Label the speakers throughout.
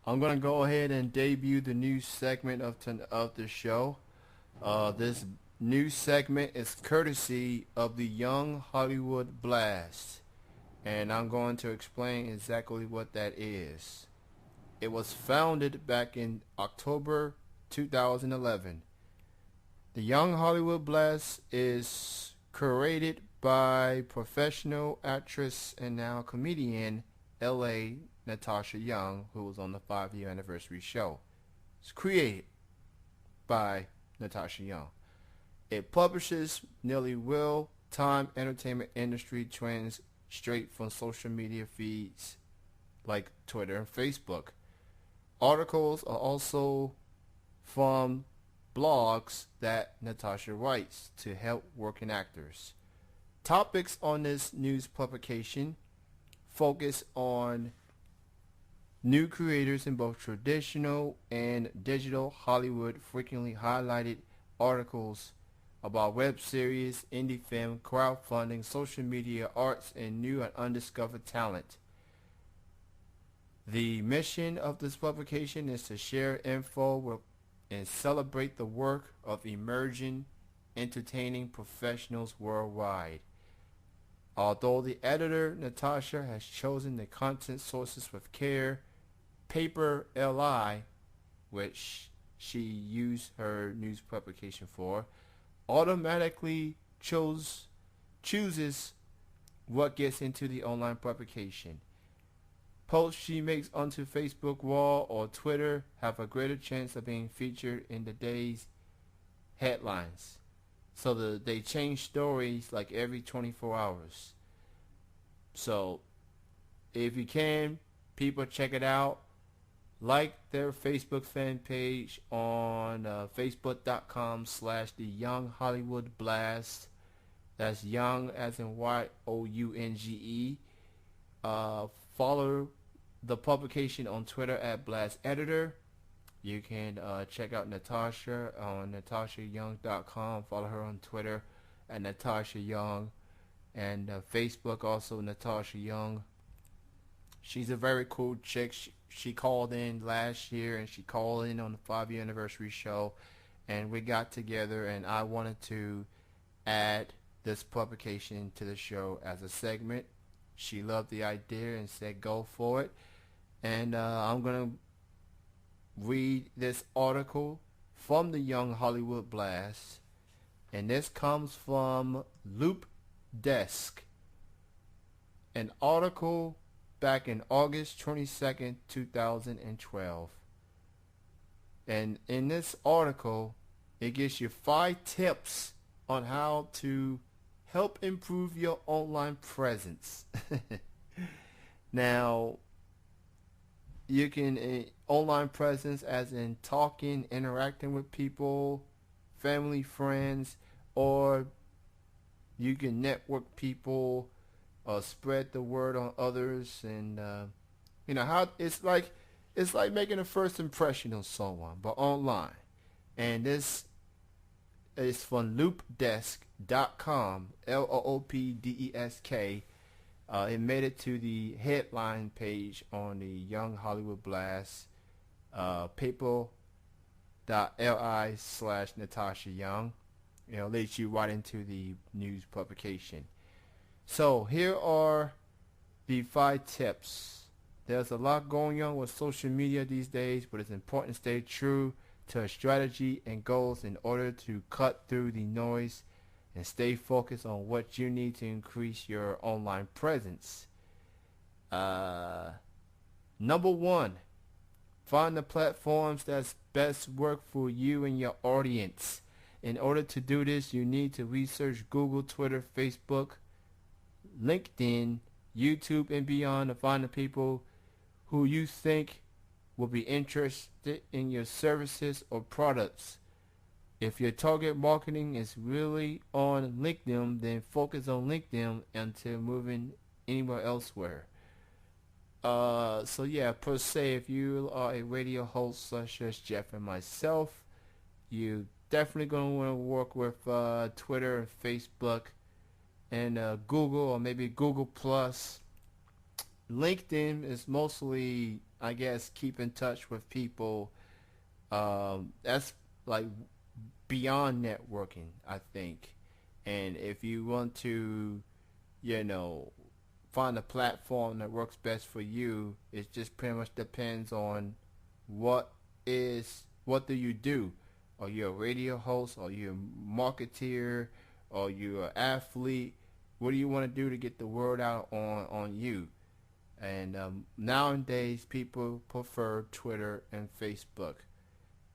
Speaker 1: I'm gonna go ahead and debut the new segment of the show. This new segment is courtesy of the Young Hollywood Blast, and I'm going to explain exactly what that is. It was founded back in October 2011. The Young Hollywood Blast is curated by professional actress and now comedian LA Natasha Young, who was on the 5-year anniversary show. It's created by Natasha Young. It publishes nearly real-time entertainment industry trends straight from social media feeds like Twitter and Facebook. Articles are also from blogs that Natasha writes to help working actors. Topics on this news publication focus on new creators in both traditional and digital Hollywood, frequently highlighted articles about web series, indie film, crowdfunding, social media, arts, and new and undiscovered talent. The mission of this publication is to share info and celebrate the work of emerging entertaining professionals worldwide. Although the editor, Natasha, has chosen the content sources with care, Paper LI, which she used her news publication for, automatically chooses what gets into the online publication. Posts she makes onto Facebook wall or Twitter have a greater chance of being featured in the day's headlines. So they change stories like every 24 hours. So if you can, people check it out. Like their Facebook fan page on facebook.com/the Young Hollywood Blast. That's Young as in Younge. Follow the publication on Twitter at Blast Editor. You can check out Natasha on natashayoung.com. Follow her on Twitter at Natasha Young, and Facebook also Natasha Young. She's a very cool chick. She called in last year, and she called in on the 5-year anniversary show, and we got together, and I wanted to add this publication to the show as a segment. She loved the idea and said go for it, and I'm going to read this article from the Young Hollywood Blast, and this comes from LoopDesk, an article back in August 22nd, 2012. And in this article, it gives you 5 tips on how to help improve your online presence. Now, you can online presence as in talking, interacting with people, family, friends, or you can network people, spread the word on others, and how it's like making a first impression on someone, but online. And this is from LoopDesk.com, LOOPDESK. It made it to the headline page on the Young Hollywood Blast, paper.li/Natasha Young. Leads you right into the news publication. So here are the 5 tips. There's a lot going on with social media these days, but it's important to stay true to a strategy and goals in order to cut through the noise and stay focused on what you need to increase your online presence. Number 1, find the platforms that's best work for you and your audience. In order to do this, you need to research Google, Twitter, Facebook, LinkedIn, YouTube, and beyond to find the people who you think will be interested in your services or products. If your target marketing is really on LinkedIn, then focus on LinkedIn until moving anywhere elsewhere. So yeah, per se, if you are a radio host such as Jeff and myself, you definitely going to want to work with Twitter and Facebook and Google, or maybe Google Plus. LinkedIn is mostly I guess, keep in touch with people. That's like beyond networking, I think. And if you want to, you know, find a platform that works best for you, it just pretty much depends on what what do you do? Are you a radio host? Are you a marketeer? Are you an athlete? What do you want to do to get the word out on you? And nowadays, people prefer Twitter and Facebook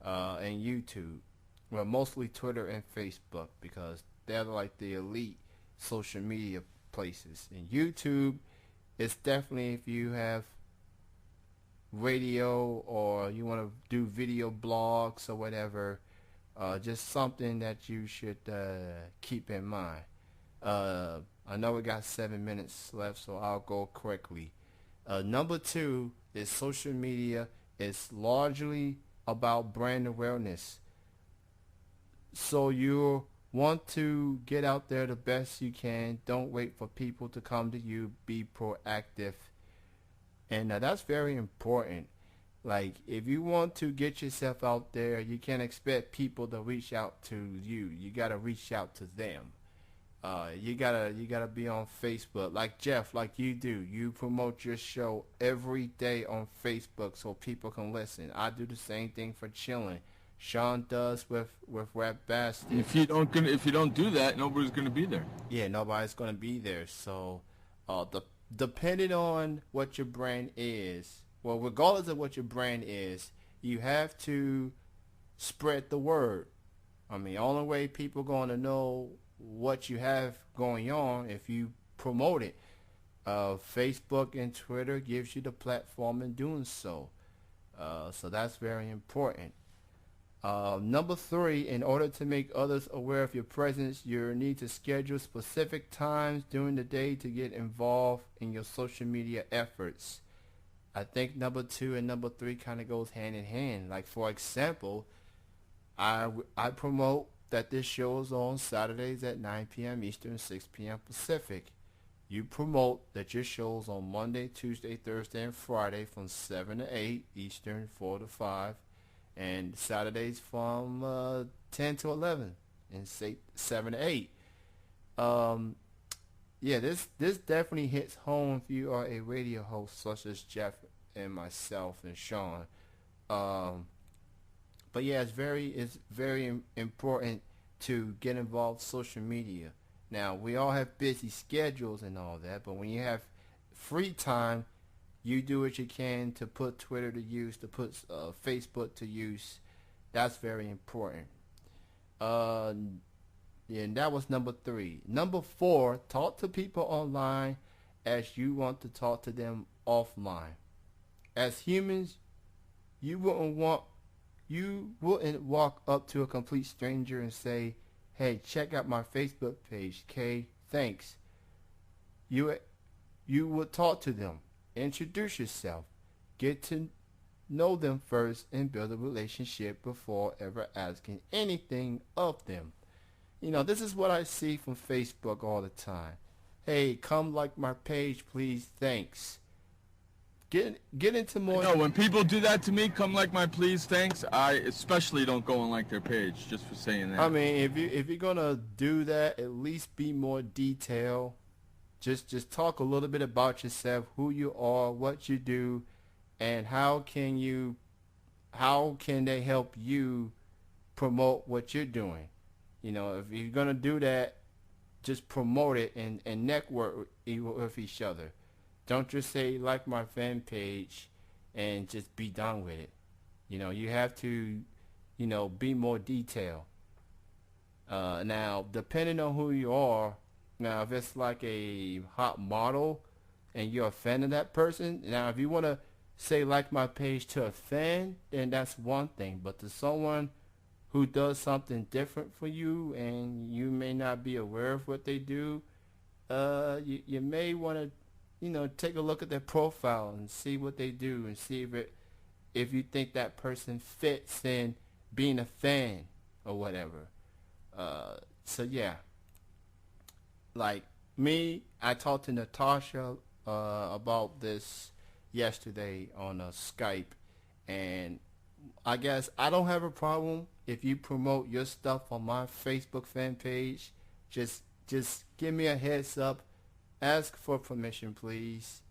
Speaker 1: and YouTube. Well, mostly Twitter and Facebook because they're like the elite social media places. And YouTube is definitely if you have radio or you want to do video blogs or whatever, just something that you should keep in mind. I know we got 7 minutes left, so I'll go quickly. Number two is social media is largely about brand awareness. So you want to get out there the best you can. Don't wait for people to come to you. Be proactive. And that's very important. Like, if you want to get yourself out there, you can't expect people to reach out to you. You got to reach out to them. You gotta be on Facebook, like Jeff, like you do. You promote your show every day on Facebook so people can listen. I do the same thing for Chillin. Sean does with Rap Bastard.
Speaker 2: If you don't do that, nobody's gonna be there.
Speaker 1: Yeah, nobody's gonna be there. So, depending on what your brand is, well, regardless of what your brand is, you have to spread the word. I mean, only way people gonna know what you have going on if you promote it. Facebook and Twitter gives you the platform in doing so. So that's very important. Number three, in order to make others aware of your presence, you need to schedule specific times during the day to get involved in your social media efforts. I think number two and number three kind of goes hand in hand. Like, for example, I promote that this show is on Saturdays at 9 p.m. Eastern, 6 p.m. Pacific. You promote that your show is on Monday, Tuesday, Thursday, and Friday from 7 to 8 Eastern, 4 to 5, and Saturdays from 10 to 11 and 7 to 8. Yeah, this definitely hits home if you are a radio host such as Jeff and myself and Sean. But yeah, it's very important to get involved in social media. Now, we all have busy schedules and all that, but when you have free time, you do what you can to put Twitter to use, to put Facebook to use. That's very important. Yeah, and that was number three. Number four, talk to people online as you want to talk to them offline. As humans, you wouldn't walk up to a complete stranger and say, "Hey, check out my Facebook page, K, thanks." You would talk to them, introduce yourself, get to know them first, and build a relationship before ever asking anything of them. You know, this is what I see from Facebook all the time. "Hey, come like my page, please, thanks." Get into more.
Speaker 2: No, when people do that to me, come like my please, thanks. I especially don't go and like their page just for saying that.
Speaker 1: I mean, if you're gonna do that, at least be more detailed. Just talk a little bit about yourself, who you are, what you do, and how can they help you promote what you're doing. You know, if you're gonna do that, just promote it and network with each other. Don't just say like my fan page and just be done with it. You know, you have to, be more detailed. Now, depending on who you are, now if it's like a hot model and you're a fan of that person, now if you want to say like my page to a fan, then that's one thing. But to someone who does something different for you and you may not be aware of what they do, you may want to take a look at their profile and see what they do and see if you think that person fits in being a fan or whatever. So yeah, like me, I talked to Natasha about this yesterday on Skype, and I guess I don't have a problem if you promote your stuff on my Facebook fan page. Just give me a heads up. Ask for permission, please.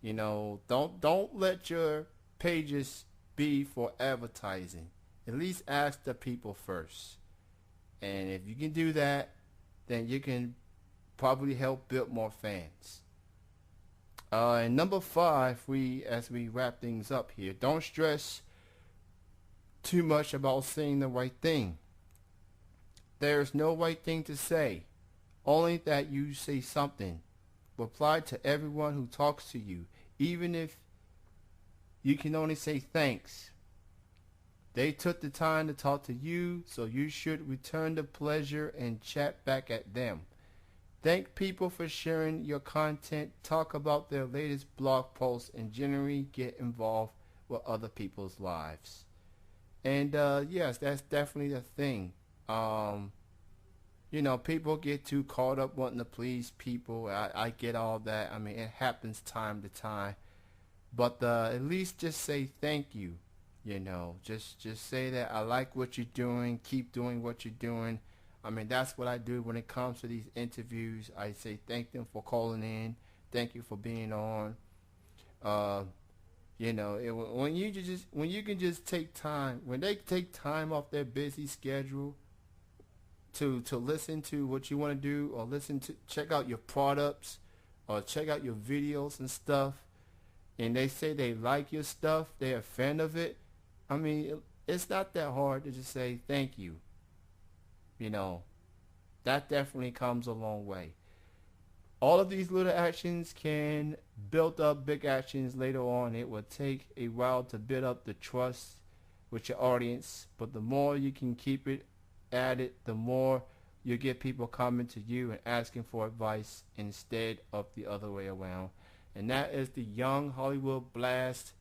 Speaker 1: You know, don't let your pages be for advertising. At least ask the people first. And if you can do that, then you can probably help build more fans. And number 5, as we wrap things up here, don't stress too much about saying the right thing. There's no right thing to say, only that you say something. Reply to everyone who talks to you, even if you can only say thanks. They took the time to talk to you, so you should return the pleasure and chat back at them. Thank people for sharing your content, talk about their latest blog posts, and generally get involved with other people's lives. And yes, that's definitely the thing. You know, people get too caught up wanting to please people. I get all that. I mean, it happens time to time. But at least just say thank you. You know, just say that I like what you're doing. Keep doing what you're doing. I mean, that's what I do when it comes to these interviews. I say thank them for calling in. Thank you for being on. You know, when you can just take time, when they take time off their busy schedule to listen to what you want to do, or check out your products, or check out your videos and stuff, and they say they like your stuff, they're a fan of it. I mean, it's not that hard to just say thank you. You know, that definitely comes a long way. All of these little actions can build up big actions later on. It will take a while to build up the trust with your audience, but the more you can keep it at it, the more you get people coming to you and asking for advice instead of the other way around. And that is the Younge Hollywood Blast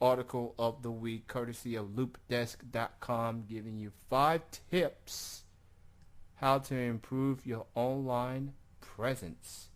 Speaker 1: article of the week, courtesy of LoopDesk.com, giving you 5 tips how to improve your online presence.